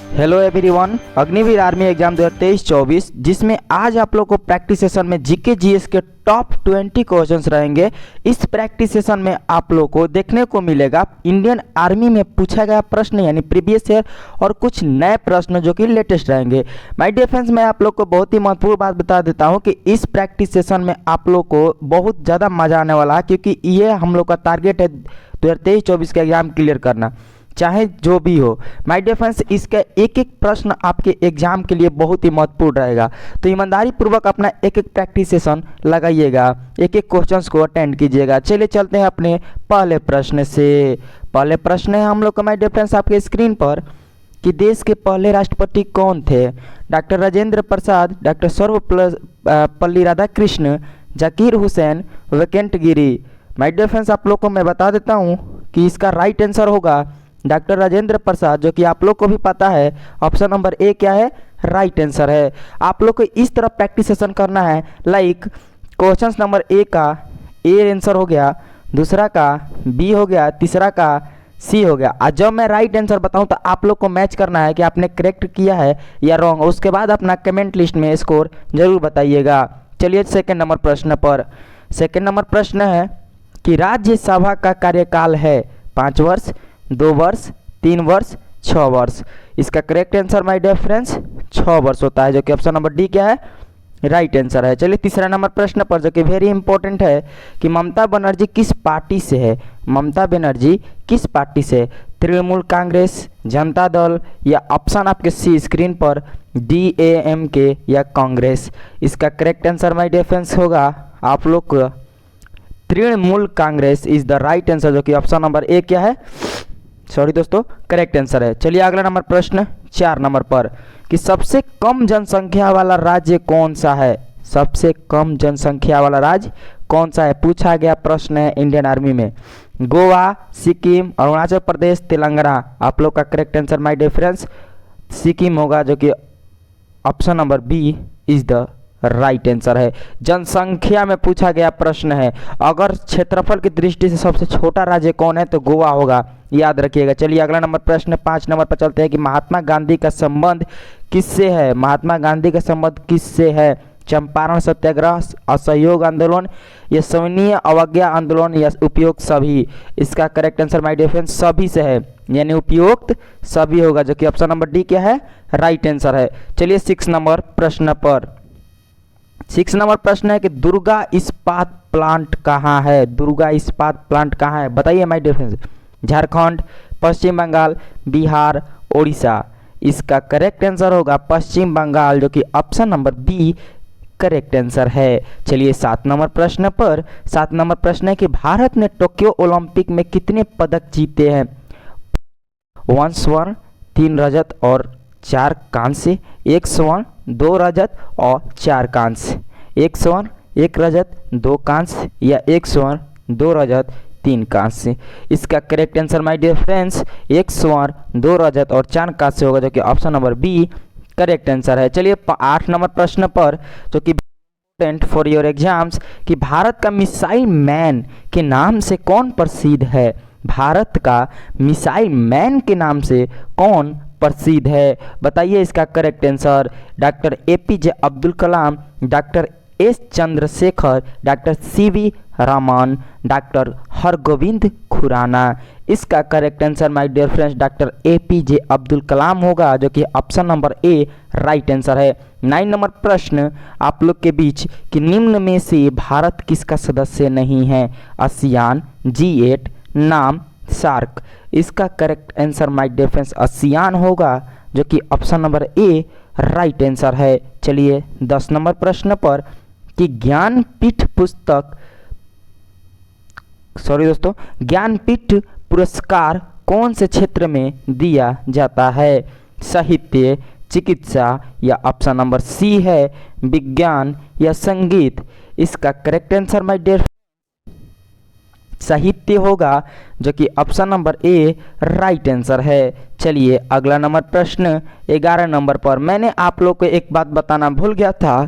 Hello everyone, Agniveer army exam 2023-24 जिसमें आज आप लोग को प्रैक्टिस सेशन में जीके जीएस के टॉप 20 क्वेश्चंस रहेंगे। इस प्रैक्टिस सेशन में आप लोग को देखने को मिलेगा इंडियन आर्मी में पूछा गया प्रश्न यानी प्रीवियस ईयर और कुछ नए प्रश्न जो कि लेटेस्ट रहेंगे। माय डियर फ्रेंड्स, मैं आप लोग को बहुत ही महत्वपूर्ण बात बता देता हूँ कि इस प्रैक्टिस सेशन में आप लोग को बहुत ज़्यादा मजा आने वाला है, क्योंकि ये हम लोग का टारगेट है 2023-24 का एग्जाम क्लियर करना, चाहे जो भी हो। माय डियर फ्रेंड्स, इसका एक एक प्रश्न आपके एग्जाम के लिए बहुत ही महत्वपूर्ण रहेगा, तो ईमानदारी पूर्वक अपना एक एक प्रैक्टिस सेशन लगाइएगा, एक एक क्वेश्चंस को अटेंड कीजिएगा। चलिए चलते हैं अपने पहले प्रश्न से। पहले प्रश्न है हम लोग का माय डियर फ्रेंड्स आपके स्क्रीन पर कि देश के पहले राष्ट्रपति कौन थे? डॉक्टर राजेंद्र प्रसाद, डॉक्टर सर्वपल्ली राधाकृष्ण, जाकिर हुसैन, वैकेंट गिरी। माय डियर फ्रेंड्स, आप लोग को मैं बता देता हूँ कि इसका राइट आंसर होगा डॉक्टर राजेंद्र प्रसाद, जो कि आप लोग को भी पता है ऑप्शन नंबर ए क्या है, राइट आंसर है। आप लोग को इस तरह प्रैक्टिस सेशन करना है, लाइक क्वेश्चन नंबर ए का ए आंसर हो गया, दूसरा का बी हो गया, तीसरा का सी हो गया। आज जब मैं राइट आंसर बताऊं तो आप लोग को मैच करना है कि आपने करेक्ट किया है या रॉन्ग, उसके बाद अपना कमेंट लिस्ट में स्कोर जरूर बताइएगा। चलिए सेकेंड नंबर प्रश्न पर। सेकेंड नंबर प्रश्न है कि राज्यसभा का कार्यकाल है 5 वर्ष, 2 वर्ष, 3 वर्ष, 6 वर्ष। इसका correct answer my dear friends 6 वर्ष होता है, जो कि ऑप्शन नंबर डी क्या है, राइट आंसर है। चलिए तीसरा नंबर प्रश्न पर, जो कि वेरी इंपॉर्टेंट है कि ममता बनर्जी किस पार्टी से है? ममता बनर्जी किस पार्टी से? तृणमूल कांग्रेस, जनता दल, या ऑप्शन आपके सी स्क्रीन पर DAMK या कांग्रेस। इसका correct answer my dear friends होगा आप लोग को Trinamool Congress is the right answer, जो कि ऑप्शन नंबर ए क्या है, सॉरी दोस्तों, करेक्ट आंसर है। चलिए अगला नंबर प्रश्न 4 नंबर पर कि सबसे कम जनसंख्या वाला राज्य कौन सा है? सबसे कम जनसंख्या वाला राज्य कौन सा है पूछा गया प्रश्न है इंडियन आर्मी में। गोवा, सिक्किम, अरुणाचल प्रदेश, तेलंगाना। आप लोग का correct answer my dear friends Sikkim होगा, जो कि option number B is the right answer है। जनसंख्या में पूछा गया प्रश्न है, अगर क्षेत्रफल की दृष्टि से सबसे छोटा राज्य कौन है तो गोवा होगा, याद रखिएगा। चलिए अगला नंबर प्रश्न 5 नंबर पर चलते हैं कि महात्मा गांधी का संबंध किससे है? महात्मा गांधी का संबंध किससे है? चंपारण सत्याग्रह, असहयोग आंदोलन, या सविनय अवज्ञा आंदोलन, या उपयुक्त सभी। इसका correct answer my dear friends सभी से है, यानी उपयुक्त सभी होगा, जो कि ऑप्शन नंबर डी क्या है, राइट आंसर है। चलिए 6 नंबर प्रश्न पर। 6 नंबर प्रश्न है कि दुर्गा इस्पात प्लांट कहाँ है? दुर्गा इस्पात प्लांट कहाँ है बताइए my dear friends. Jharkhand, Paschim Bengal, Bihar, Orissa. इसका करेक्ट आंसर होगा पश्चिम बंगाल, जो कि option number B correct answer है। चलिए 7 नंबर प्रश्न पर। 7 नंबर प्रश्न है कि भारत ने टोक्यो ओलंपिक में कितने पदक जीते हैं? 1 स्वर्ण, 3 रजत और 4 कांस्य, 1 स्वर्ण, 2 रजत और 4 कांस्य। 1 स्वर्ण, 1 रजत, 2 कांस्य, या 1 स्वर्ण, 2 रजत, 3 कांस्य। इसका correct answer my dear friends 1 स्वर्ण, 2 रजत और 4 कांस्य होगा, जो कि option number B correct answer है। चलिए 8 नंबर प्रश्न पर, जो कि इम्पोर्टेंट फॉर योर एग्जाम्स, कि भारत का मिसाइल मैन के नाम से कौन प्रसिद्ध है? भारत का मिसाइल मैन के नाम से कौन प्रसिद्ध है बताइए। इसका correct answer doctor APJ Abdul Kalam, doctor S Chandrasekhar, doctor CV Raman, doctor Hargobind Khorana. इसका correct answer my dear friends doctor APJ Abdul Kalam होगा, जो कि option number A right answer है। 9 नंबर प्रश्न आप लोग के बीच कि निम्न में से भारत किसका सदस्य नहीं है? आसियान, G8, नाम, सार्क। इसका correct answer my dear friends ASEAN होगा, जो कि option number A right answer है। चलिए 10 नंबर प्रश्न पर कि ज्ञानपीठ पुरस्कार कौन से क्षेत्र में दिया जाता है? साहित्य, चिकित्सा, या ऑप्शन नंबर सी है विज्ञान या संगीत। इसका करेक्ट आंसर माय डियर साहित्य होगा, जो कि option number A right answer है। चलिए अगला नंबर प्रश्न 11 नंबर पर। मैंने आप लोग को एक बात बताना भूल गया था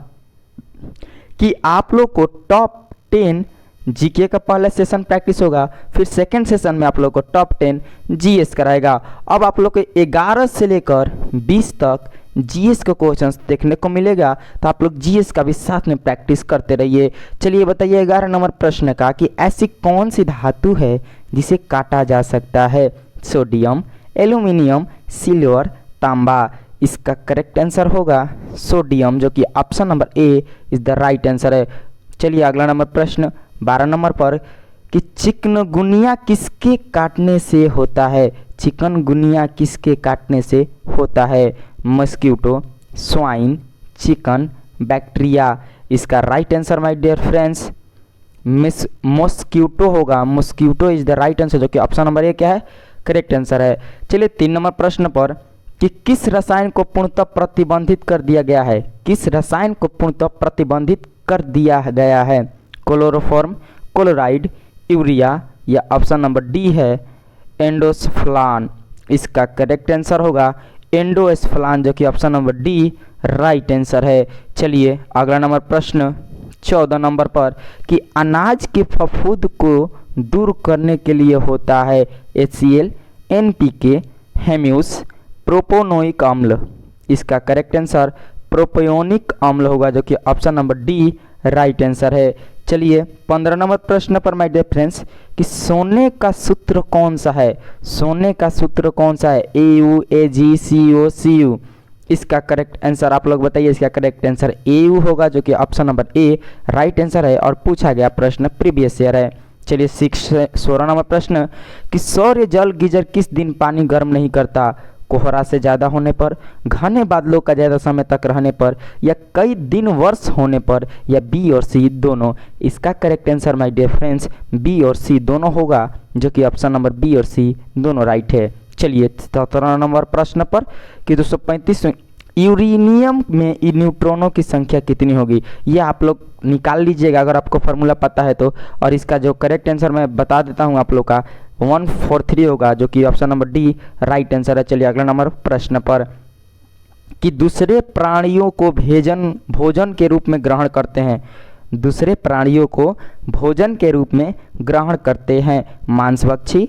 कि आप लोग को टॉप 10 जीके का पहला सेशन प्रैक्टिस होगा, फिर सेकंड सेशन में आप लोग को टॉप 10 जीएस कराएगा। अब आप लोग को 11 से लेकर 20 तक जीएस के क्वेश्चंस देखने को मिलेगा, तो आप लोग जीएस का भी साथ में प्रैक्टिस करते रहिए। चलिए बताइए 11 नंबर प्रश्न का कि ऐसी कौन सी धातु है जिसे काटा जा सकता है? सोडियम, एल्यूमिनियम, सिल्वर, तांबा। इसका करेक्ट आंसर होगा सोडियम, जो कि option number A is the right answer है। चलिए अगला नंबर प्रश्न 12 नंबर पर कि चिकनगुनिया किसके काटने से होता है? चिकनगुनिया किसके काटने से होता है? Mosquito, swine, chicken, bacteria. इसका right answer my dear friends mosquito होगा। Mosquito is the right answer, जो कि ऑप्शन नंबर ए क्या है? करेक्ट आंसर है। चलिए 3 नंबर प्रश्न पर कि किस रसायन को पूर्णतः प्रतिबंधित कर दिया गया है? किस रसायन को पूर्णतः प्रतिबंधित कर दिया गया है? क्लोरोफॉर्म, क्लोराइड, यूरिया या ऑप्शन नंबर डी है एंडोसल्फान। इसका करेक्ट आंसर होगा एंडोसल्फान, जो कि option number D right answer है। चलिए अगला नंबर प्रश्न 14 नंबर पर कि अनाज के फफूंद को दूर करने के लिए होता है HCl, NPK, हेम्यूस, प्रोपोनोइक अम्ल। इसका करेक्ट आंसर प्रोपोनिक अम्ल होगा, जो कि option number D right answer है। चलिए 15 नंबर प्रश्न पर माय डियर फ्रेंड्स कि सोने का सूत्र कौन सा है? सोने का सूत्र कौन सा है? AU, AG, CO, CU। इसका करेक्ट आंसर आप लोग बताइए। इसका करेक्ट आंसर AU होगा, जो कि option number A right answer है और पूछा गया प्रश्न प्रीवियस ईयर है। चलिए 16 नंबर प्रश्न कि सौर जल गीजर किस दिन पानी गर्म नहीं करता? कोहरा से ज़्यादा होने पर, घने बादलों का ज़्यादा समय तक रहने पर, या कई दिन वर्ष होने पर, या बी और सी दोनों। इसका correct answer my dear friends B और सी दोनों होगा, जो कि ऑप्शन नंबर बी और सी दोनों राइट है। चलिए 17 नंबर प्रश्न पर कि 235 यूरेनियम में न्यूट्रॉनों की संख्या कितनी होगी? ये आप लोग निकाल लीजिएगा अगर आपको फार्मूला पता है तो। और इसका जो करेक्ट आंसर मैं बता देता हूँ आप लोग का 143 होगा, जो कि option number D right answer है। चलिए अगला नंबर प्रश्न पर कि दूसरे प्राणियों को भोजन के रूप में ग्रहण करते हैं। दूसरे प्राणियों को भोजन के रूप में ग्रहण करते हैं मांसभक्षी,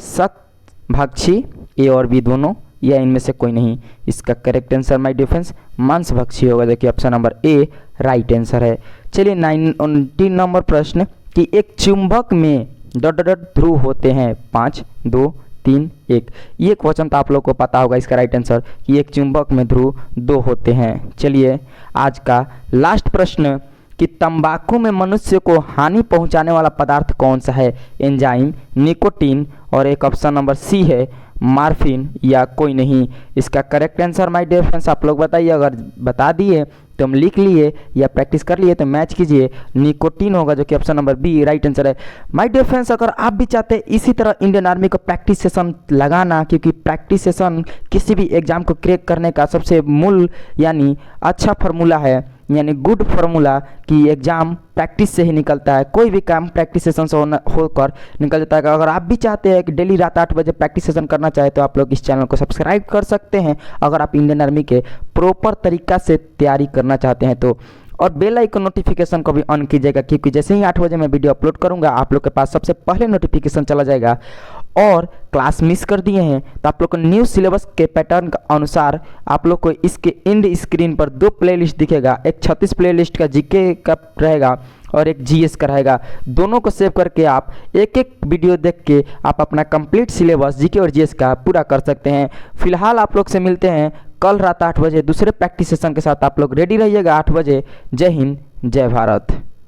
शाकभक्षी, ए और बी दोनों, या इनमें से कोई नहीं। इसका करेक्ट आंसर माय डिफरेंस मांसभक्षी होगा, जो कि option number A right answer है। चलिए 19 नंबर प्रश्न कि एक चुंबक में ध्रुव होते हैं 5, 2, 3, 1। ये क्वेश्चन तो आप लोग को पता होगा। इसका राइट आंसर कि एक चुंबक में ध्रुव 2 होते हैं। चलिए आज का लास्ट प्रश्न कि तंबाकू में मनुष्य को हानि पहुंचाने वाला पदार्थ कौन सा है? एंजाइम, निकोटीन, और एक ऑप्शन नंबर सी है मार्फिन, या कोई नहीं। इसका correct answer my dear friends आप लोग बताइए। अगर बता दिए तो हम लिख लिए या प्रैक्टिस कर लिए तो मैच कीजिए। निकोटीन होगा, जो कि option number B right answer है। माय डियर फ्रेंड्स अगर आप भी चाहते हैं इसी तरह इंडियन आर्मी का प्रैक्टिस सेशन लगाना, क्योंकि प्रैक्टिस सेशन किसी भी एग्जाम को क्रैक करने का सबसे मूल यानी अच्छा फार्मूला है, यानी गुड फार्मूला कि एग्जाम प्रैक्टिस से ही निकलता है। कोई भी काम प्रैक्टिस सेशन से होकर निकल जाता है। अगर आप भी चाहते हैं कि डेली रात 8 बजे प्रैक्टिस सेशन करना चाहे तो आप लोग इस चैनल को सब्सक्राइब कर सकते हैं, अगर आप इंडियन आर्मी के प्रॉपर तरीका से तैयारी करना चाहते हैं तो। और बेल आइकन नोटिफिकेशन को भी ऑन कीजिएगा, क्योंकि जैसे ही 8 बजे मैं वीडियो अपलोड करूंगा आप लोग के पास सबसे पहले नोटिफिकेशन चला जाएगा। और क्लास मिस कर दिए हैं तो आप लोग को न्यू सिलेबस के पैटर्न के अनुसार आप लोग को इसके इंड स्क्रीन पर 2 प्लेलिस्ट दिखेगा। एक 36 प्लेलिस्ट का जीके का रहेगा और एक जीएस का रहेगा। दोनों को सेव करके आप एक एक वीडियो देख के आप अपना कंप्लीट सिलेबस जीके और जीएस का पूरा कर सकते हैं। फिलहाल आप लोग से मिलते हैं कल रात 8 बजे दूसरे प्रैक्टिस सेशन के साथ। आप लोग रेडी रहिएगा 8 बजे। जय हिंद, जय भारत।